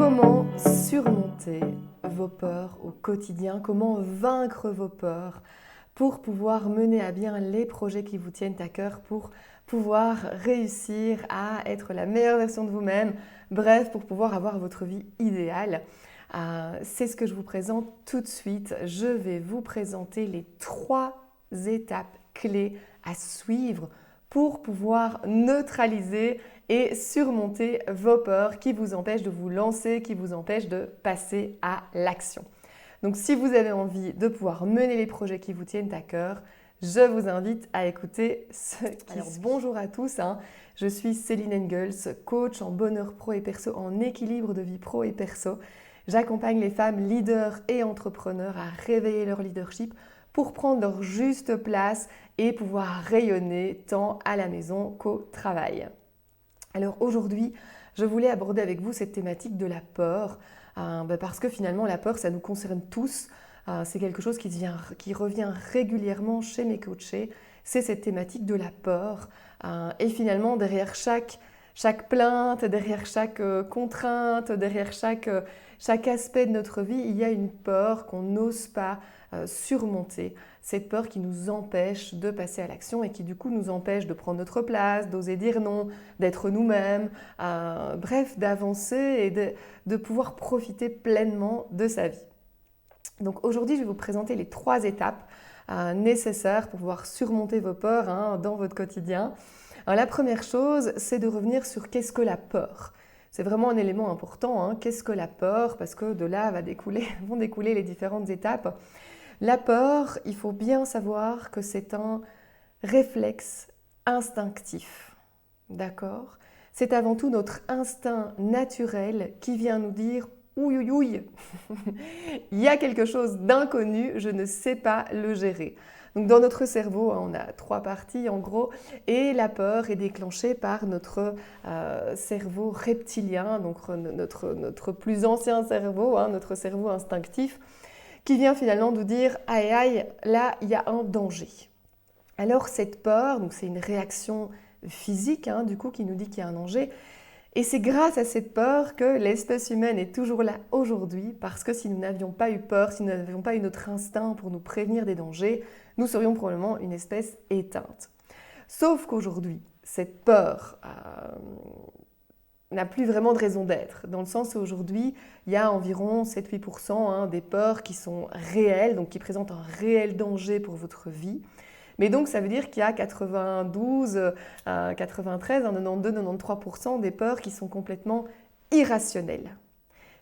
Comment surmonter vos peurs au quotidien? Comment vaincre vos peurs pour pouvoir mener à bien les projets qui vous tiennent à cœur, pour pouvoir réussir à être la meilleure version de vous-même, bref, pour pouvoir avoir votre vie idéale. C'est ce que je vous présente tout de suite. Je vais vous présenter les 3 étapes clés à suivre pour pouvoir neutraliser et surmonter vos peurs qui vous empêchent de vous lancer, qui vous empêchent de passer à l'action. Donc si vous avez envie de pouvoir mener les projets qui vous tiennent à cœur, je vous invite à écouter ce qui suit. Bonjour à tous, je suis Céline Engels, coach en bonheur pro et perso, en équilibre de vie pro et perso. J'accompagne les femmes leaders et entrepreneurs à réveiller leur leadership pour prendre leur juste place et pouvoir rayonner tant à la maison qu'au travail. Alors aujourd'hui, je voulais aborder avec vous cette thématique de la peur, parce que finalement la peur, ça nous concerne tous. C'est quelque chose qui revient régulièrement chez mes coachés. C'est cette thématique de la peur. Et finalement, derrière chaque plainte, derrière chaque contrainte, derrière chaque aspect de notre vie, il y a une peur qu'on n'ose pas surmonter. Cette peur qui nous empêche de passer à l'action et qui du coup nous empêche de prendre notre place, d'oser dire non, d'être nous-mêmes, bref, d'avancer et de pouvoir profiter pleinement de sa vie. Donc aujourd'hui, je vais vous présenter les 3 étapes nécessaires pour pouvoir surmonter vos peurs dans votre quotidien. Alors, la première chose, c'est de revenir sur qu'est-ce que la peur. C'est vraiment un élément important, qu'est-ce que la peur, parce que de là vont découler les différentes étapes. La peur, il faut bien savoir que c'est un réflexe instinctif, d'accord ? C'est avant tout notre instinct naturel qui vient nous dire « ouïe, ouïe, ouïe, il y a quelque chose d'inconnu, je ne sais pas le gérer ». Donc dans notre cerveau, on a 3 parties en gros, et la peur est déclenchée par notre cerveau reptilien, donc notre plus ancien cerveau, notre cerveau instinctif, qui vient finalement nous dire « aïe aïe, là il y a un danger ». Alors cette peur, donc c'est une réaction physique du coup qui nous dit qu'il y a un danger, et c'est grâce à cette peur que l'espèce humaine est toujours là aujourd'hui, parce que si nous n'avions pas eu peur, si nous n'avions pas eu notre instinct pour nous prévenir des dangers, nous serions probablement une espèce éteinte. Sauf qu'aujourd'hui, cette peur n'a plus vraiment de raison d'être, dans le sens où aujourd'hui, il y a environ 7-8% des peurs qui sont réelles, donc qui présentent un réel danger pour votre vie. Mais donc, ça veut dire qu'il y a 92, 93, 92, 93% des peurs qui sont complètement irrationnelles.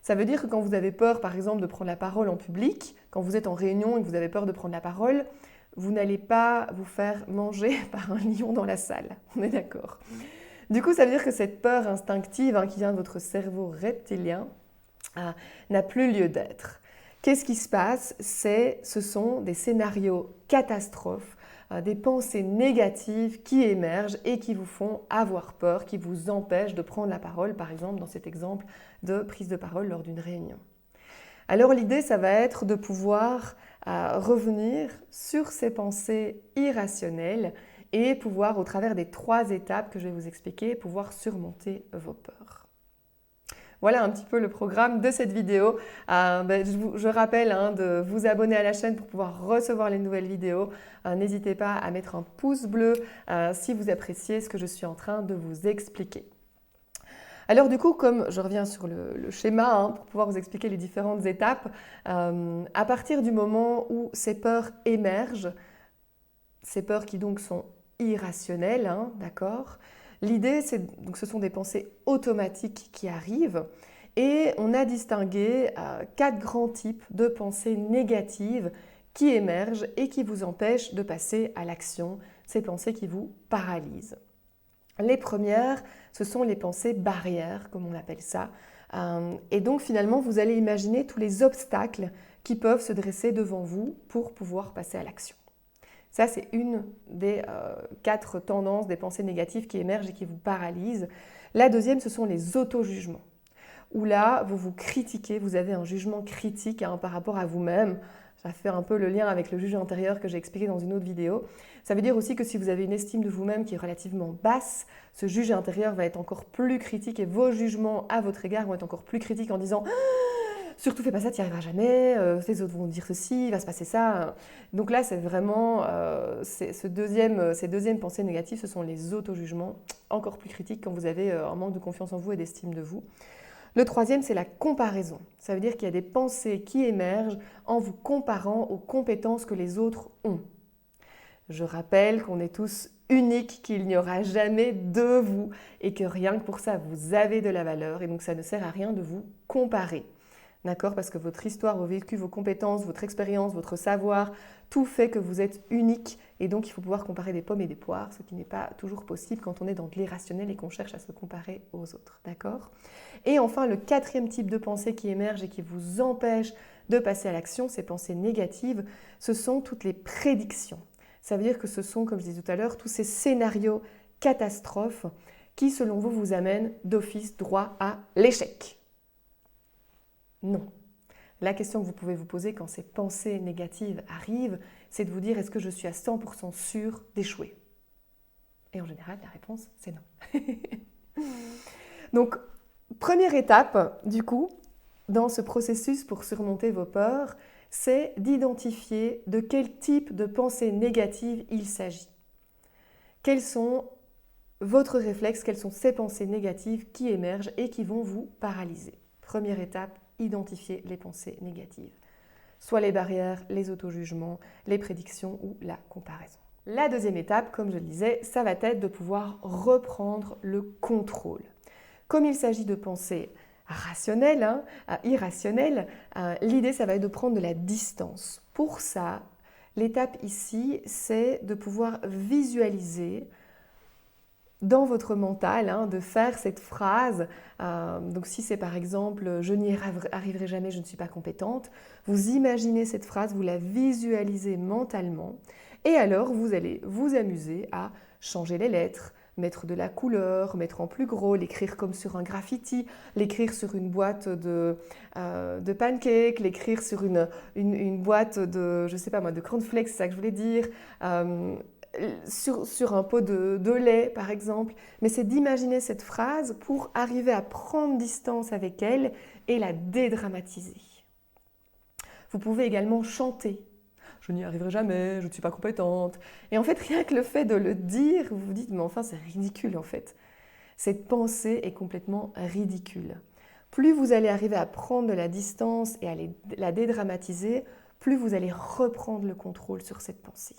Ça veut dire que quand vous avez peur, par exemple, de prendre la parole en public, quand vous êtes en réunion et que vous avez peur de prendre la parole, vous n'allez pas vous faire manger par un lion dans la salle. On est d'accord ? Du coup, ça veut dire que cette peur instinctive qui vient de votre cerveau reptilien n'a plus lieu d'être. Qu'est-ce qui se passe ? Ce sont des scénarios catastrophes, des pensées négatives qui émergent et qui vous font avoir peur, qui vous empêchent de prendre la parole, par exemple dans cet exemple de prise de parole lors d'une réunion. Alors l'idée, ça va être de pouvoir revenir sur ces pensées irrationnelles et pouvoir, au travers des 3 étapes que je vais vous expliquer, pouvoir surmonter vos peurs. Voilà un petit peu le programme de cette vidéo. Je rappelle de vous abonner à la chaîne pour pouvoir recevoir les nouvelles vidéos. N'hésitez pas à mettre un pouce bleu si vous appréciez ce que je suis en train de vous expliquer. Alors du coup, comme je reviens sur le schéma pour pouvoir vous expliquer les différentes étapes, à partir du moment où ces peurs émergent, ces peurs qui donc sont irrationnelles, d'accord ? L'idée, ce sont des pensées automatiques qui arrivent et on a distingué 4 grands types de pensées négatives qui émergent et qui vous empêchent de passer à l'action, ces pensées qui vous paralysent. Les premières, ce sont les pensées barrières, comme on appelle ça. Et donc finalement, vous allez imaginer tous les obstacles qui peuvent se dresser devant vous pour pouvoir passer à l'action. Ça, c'est une des 4 tendances des pensées négatives qui émergent et qui vous paralysent. La deuxième, ce sont les auto-jugements, où là, vous vous critiquez, vous avez un jugement critique par rapport à vous-même. Ça fait un peu le lien avec le juge intérieur que j'ai expliqué dans une autre vidéo. Ça veut dire aussi que si vous avez une estime de vous-même qui est relativement basse, ce juge intérieur va être encore plus critique et vos jugements à votre égard vont être encore plus critiques en disant surtout fais pas ça, tu n'y arriveras jamais, les autres vont dire ceci, il va se passer ça. Donc là, c'est vraiment ces deuxièmes pensées négatives, ce sont les auto-jugements encore plus critiques quand vous avez un manque de confiance en vous et d'estime de vous. Le troisième, c'est la comparaison. Ça veut dire qu'il y a des pensées qui émergent en vous comparant aux compétences que les autres ont. Je rappelle qu'on est tous uniques, qu'il n'y aura jamais de vous et que rien que pour ça, vous avez de la valeur et donc ça ne sert à rien de vous comparer. D'accord? Parce que votre histoire, vos vécus, vos compétences, votre expérience, votre savoir, tout fait que vous êtes unique et donc il faut pouvoir comparer des pommes et des poires, ce qui n'est pas toujours possible quand on est dans de l'irrationnel et qu'on cherche à se comparer aux autres. D'accord? Et enfin, le quatrième type de pensée qui émerge et qui vous empêche de passer à l'action, ces pensées négatives, ce sont toutes les prédictions. Ça veut dire que ce sont, comme je disais tout à l'heure, tous ces scénarios catastrophes qui, selon vous, vous amènent d'office droit à l'échec. Non. La question que vous pouvez vous poser quand ces pensées négatives arrivent, c'est de vous dire est-ce que je suis à 100% sûre d'échouer? Et en général, la réponse, c'est non. Donc, première étape, du coup, dans ce processus pour surmonter vos peurs, c'est d'identifier de quel type de pensée négative il s'agit. Quels sont votre réflexe, quelles sont ces pensées négatives qui émergent et qui vont vous paralyser. Première étape, identifier les pensées négatives. Soit les barrières, les auto-jugements, les prédictions ou la comparaison. La deuxième étape, comme je le disais, ça va être de pouvoir reprendre le contrôle. Comme il s'agit de pensées rationnelles, irrationnelles, l'idée, ça va être de prendre de la distance. Pour ça, l'étape ici, c'est de pouvoir visualiser dans votre mental, de faire cette phrase. Donc si c'est par exemple « je n'y arriverai jamais, je ne suis pas compétente », vous imaginez cette phrase, vous la visualisez mentalement et alors vous allez vous amuser à changer les lettres, mettre de la couleur, mettre en plus gros, l'écrire comme sur un graffiti, l'écrire sur une boîte de pancakes, l'écrire sur une boîte de, je sais pas moi, de cornflakes, c'est ça que je voulais dire, sur un pot de lait par exemple, mais c'est d'imaginer cette phrase pour arriver à prendre distance avec elle et la dédramatiser. Vous pouvez également chanter. Je n'y arriverai jamais, je ne suis pas compétente. Et en fait, rien que le fait de le dire, vous vous dites, mais enfin, c'est ridicule en fait. Cette pensée est complètement ridicule. Plus vous allez arriver à prendre de la distance et à la dédramatiser, plus vous allez reprendre le contrôle sur cette pensée.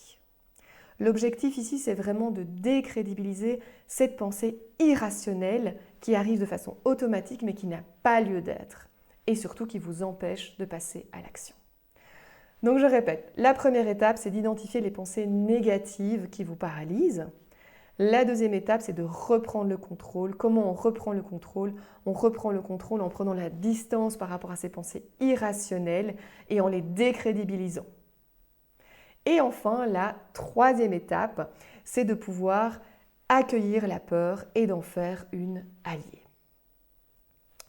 L'objectif ici, c'est vraiment de décrédibiliser cette pensée irrationnelle qui arrive de façon automatique mais qui n'a pas lieu d'être et surtout qui vous empêche de passer à l'action. Donc je répète, la première étape, c'est d'identifier les pensées négatives qui vous paralysent. La deuxième étape, c'est de reprendre le contrôle. Comment on reprend le contrôle? On reprend le contrôle en prenant la distance par rapport à ces pensées irrationnelles et en les décrédibilisant. Et enfin, la troisième étape, c'est de pouvoir accueillir la peur et d'en faire une alliée.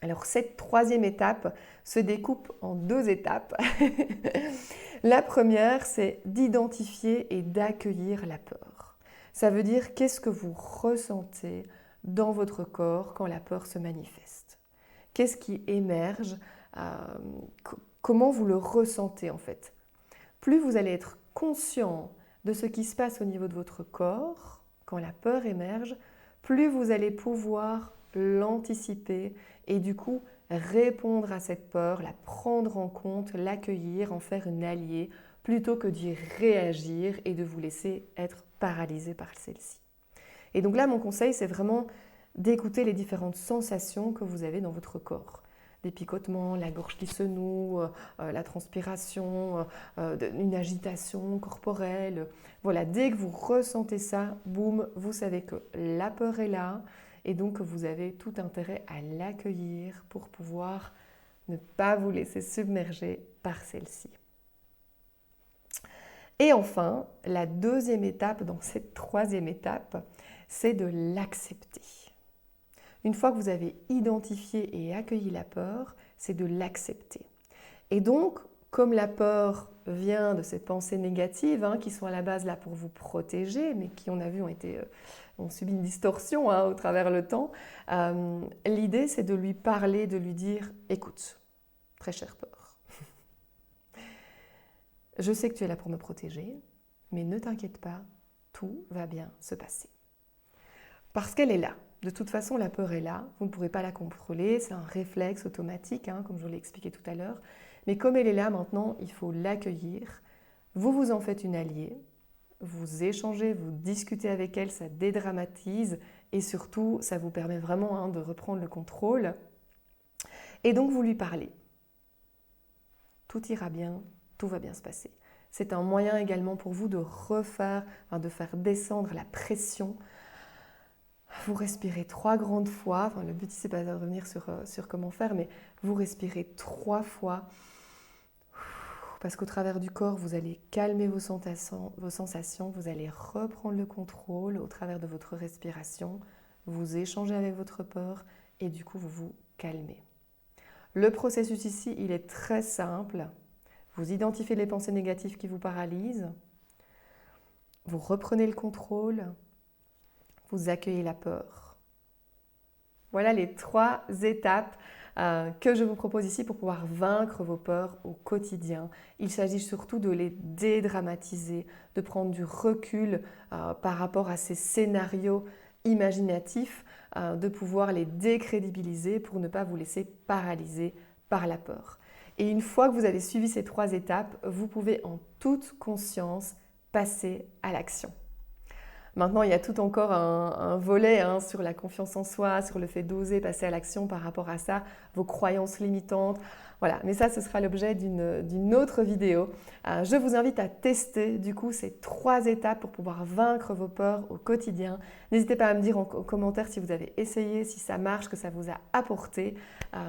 Alors cette troisième étape se découpe en deux étapes. La première, c'est d'identifier et d'accueillir la peur. Ça veut dire qu'est-ce que vous ressentez dans votre corps quand la peur se manifeste. Qu'est-ce qui émerge? Comment vous le ressentez en fait? Plus vous allez être conscient de ce qui se passe au niveau de votre corps, quand la peur émerge, plus vous allez pouvoir l'anticiper et du coup répondre à cette peur, la prendre en compte, l'accueillir, en faire une alliée, plutôt que d'y réagir et de vous laisser être paralysé par celle-ci. Et donc là, mon conseil, c'est vraiment d'écouter les différentes sensations que vous avez dans votre corps. Des picotements, la gorge qui se noue, la transpiration, une agitation corporelle. Voilà, dès que vous ressentez ça, boum, vous savez que la peur est là et donc vous avez tout intérêt à l'accueillir pour pouvoir ne pas vous laisser submerger par celle-ci. Et enfin, la deuxième étape dans cette troisième étape, c'est de l'accepter. Une fois que vous avez identifié et accueilli la peur, c'est de l'accepter. Et donc, comme la peur vient de ces pensées négatives qui sont à la base là pour vous protéger, mais qui, on a vu, ont subi une distorsion au travers le temps, l'idée c'est de lui parler, de lui dire « Écoute, très chère peur, je sais que tu es là pour me protéger, mais ne t'inquiète pas, tout va bien se passer. » Parce qu'elle est là. De toute façon, la peur est là, vous ne pourrez pas la contrôler, c'est un réflexe automatique, comme je vous l'ai expliqué tout à l'heure. Mais comme elle est là maintenant, il faut l'accueillir. Vous vous en faites une alliée, vous échangez, vous discutez avec elle, ça dédramatise et surtout, ça vous permet vraiment de reprendre le contrôle. Et donc, vous lui parlez. Tout ira bien, tout va bien se passer. C'est un moyen également pour vous de de faire descendre la pression. Vous respirez 3 grandes fois, le but ici, c'est pas de revenir sur comment faire, mais vous respirez 3 fois, parce qu'au travers du corps, vous allez calmer vos sensations, vous allez reprendre le contrôle au travers de votre respiration, vous échangez avec votre peur, et du coup, vous vous calmez. Le processus ici, il est très simple. Vous identifiez les pensées négatives qui vous paralysent, vous reprenez le contrôle, vous accueillez la peur. Voilà les 3 étapes que je vous propose ici pour pouvoir vaincre vos peurs au quotidien. Il s'agit surtout de les dédramatiser, de prendre du recul par rapport à ces scénarios imaginatifs, de pouvoir les décrédibiliser pour ne pas vous laisser paralyser par la peur. Et une fois que vous avez suivi ces 3 étapes, vous pouvez en toute conscience passer à l'action. Maintenant, il y a tout encore un volet sur la confiance en soi, sur le fait d'oser passer à l'action par rapport à ça, vos croyances limitantes. Voilà, mais ça, ce sera l'objet d'une autre vidéo. Je vous invite à tester du coup ces 3 étapes pour pouvoir vaincre vos peurs au quotidien. N'hésitez pas à me dire en commentaire si vous avez essayé, si ça marche, que ça vous a apporté.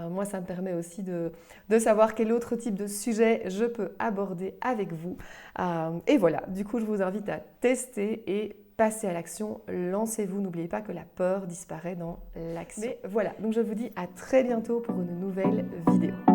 Moi, ça me permet aussi de savoir quel autre type de sujet je peux aborder avec vous. Et voilà, du coup, je vous invite à tester et passez à l'action, lancez-vous, n'oubliez pas que la peur disparaît dans l'action. Mais voilà, donc je vous dis à très bientôt pour une nouvelle vidéo.